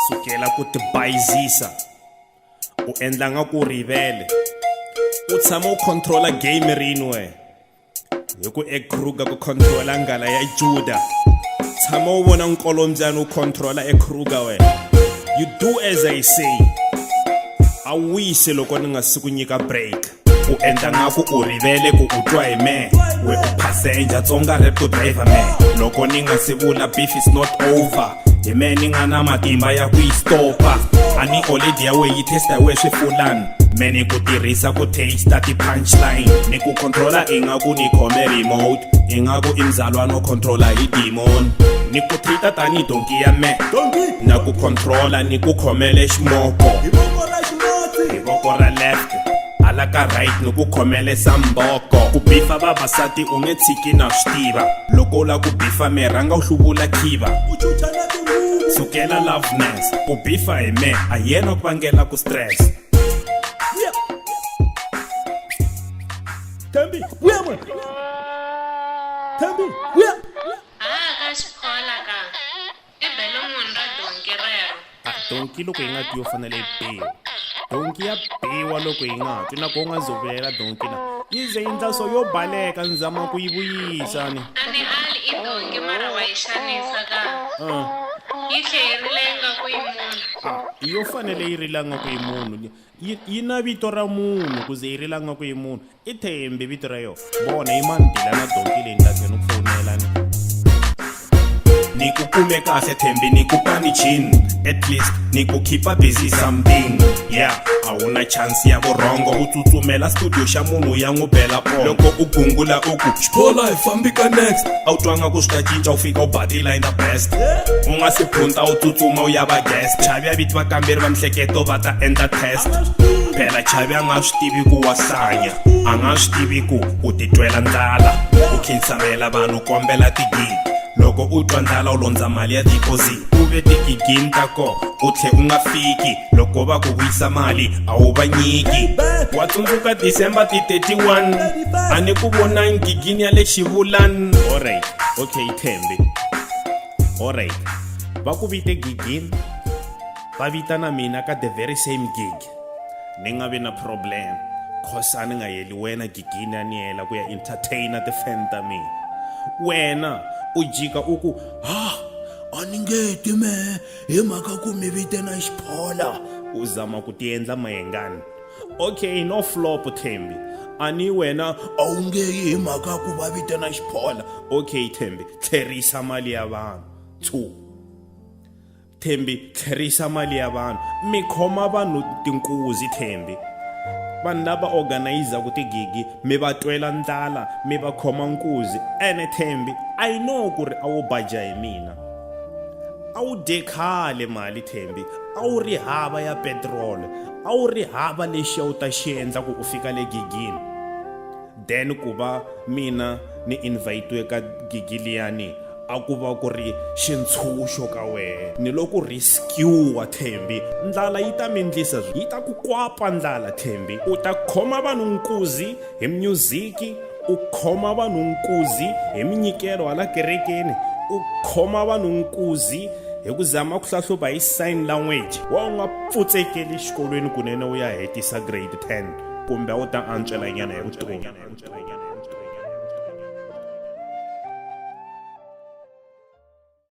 sukela ku tibayizisa u endla nga ku rivele u tshama u controla game rin'we hi ku ekruga ku controla ngala ya Juda tshama u vona nkolombyana u controla ekruga we you do as I say a wise loko ni nga siku nyika break u endla nga ku u rivele ku u twa hi me we u passenger tsonga rep to driver me loko ni nga si vula beef is not over hi me ni nga na matimba ya ku yi stopa ani oledi ya we yi testa we Xphola me ni ku tirhisa ku taste ti punchline ni ku controla ingaku ni khome remote ingaku imzalwa no controla hi demon ni ku treata tani donki ya me na ku controla ni ku khomele ximoko hi voko ra left ala ka right ni ku khomele samboko ku bifa vavasati u nge tshiki na swi tiva loko u la ku bifa me rhanga u hluvula khiva sukela loveness ku bifa hi me a yena ku vangela ku stress Thembi, vuya mwana. Thembi, vuya. Ka Xphola ka. I belo munhu ra donki rero. Donki loko yi nga twi yo fanele yi biwa. Donki ya biwa loko yi nga twi na ko nga zovelela donki na. Yi ze yi ndla so yo baleka ndzama ku yi vuyisa ni. Ani ali I donki mara wa yi xanisa ka. Yi tlherile ingaku I munhu. Yo fanele yi rila nga ku yi munhu. Yi na vito ra munhu ku ze yi rila nga ku yi munhu. I Thembi vito ra yo. Bona yi mandila na donki leyi ndla tlhela ku fonela ni. Ni ku kume kahle Thembi ni ku pani chin at least ni ku keep busy something yeah awuna chance ya vorhongo u tsutsumela studio xa munhu ya n'wu bela polo loko u gungula u ku Xphola hi fambi ka next a wu twanga ku swi ta cinca u fika u batila in the best u nga si phunta u tsutsuma u ya va guest chavi ya viti vakamberi va mihleketo va ta endla test phela chavi a nga swi tivi ku wa hlanya a nga swi tivi ku u titwela ndlala u khinsavela vanhu kombela tigigi loko u twa ndlala u londza mali ya deposit u ve tigigini ta ko u tlhe u nga fiki loko va ku vuyisa mali a wu va nyiki wa tsundzuka December ti 31 a ni ku vona ngigini ya le Xphola alright okay Thembi alright va ku vite gigini va vita na mina ka the very same gig ni nga vi na problem cause a ni nga yeli wena gigini a ni yela ku ya entertainer the fan ta mina wena u jika u ku a ni ngeti me hi mhaka ku mi vite na Xphola u zama ku ti endla mahengani okay no flop Thembi ani wena a wu nge hi mhaka ku va vite na Xphola okay Thembi tlherisa mali ya vanhu 2 Thembi tlherisa mali ya vanhu mi khoma vanhu tinkuzi Thembi vanhu lava organizer ku tigigi mi va twela ndlala mi va khoma nkuzi ene Thembi I know ku ri a wu baja hi mina a wu dye khale mali Thembi a wu ri hava ya petrol a wu ri hava lexi a wu ta xi endla ku u fika le gigini then ku va mina ni invite ka gigi liyani a ku va ku ri xintshunxo ka wena ni loko rescue Thembi ndlala yi ta mi endlisa yi ta ku kwapa ndlala Thembi u ta khoma vanhu nkuzi hi music u khoma vanhu nkuzi hi minyikelo hala kerekeni u khoma vanhu nkuzi hi ku zama ku hlahluva hi sign language wa u nga pfutsekeli xikolweni kunene u ya hetisa grade 10 kumbe u ta antswela nyana hi vutomi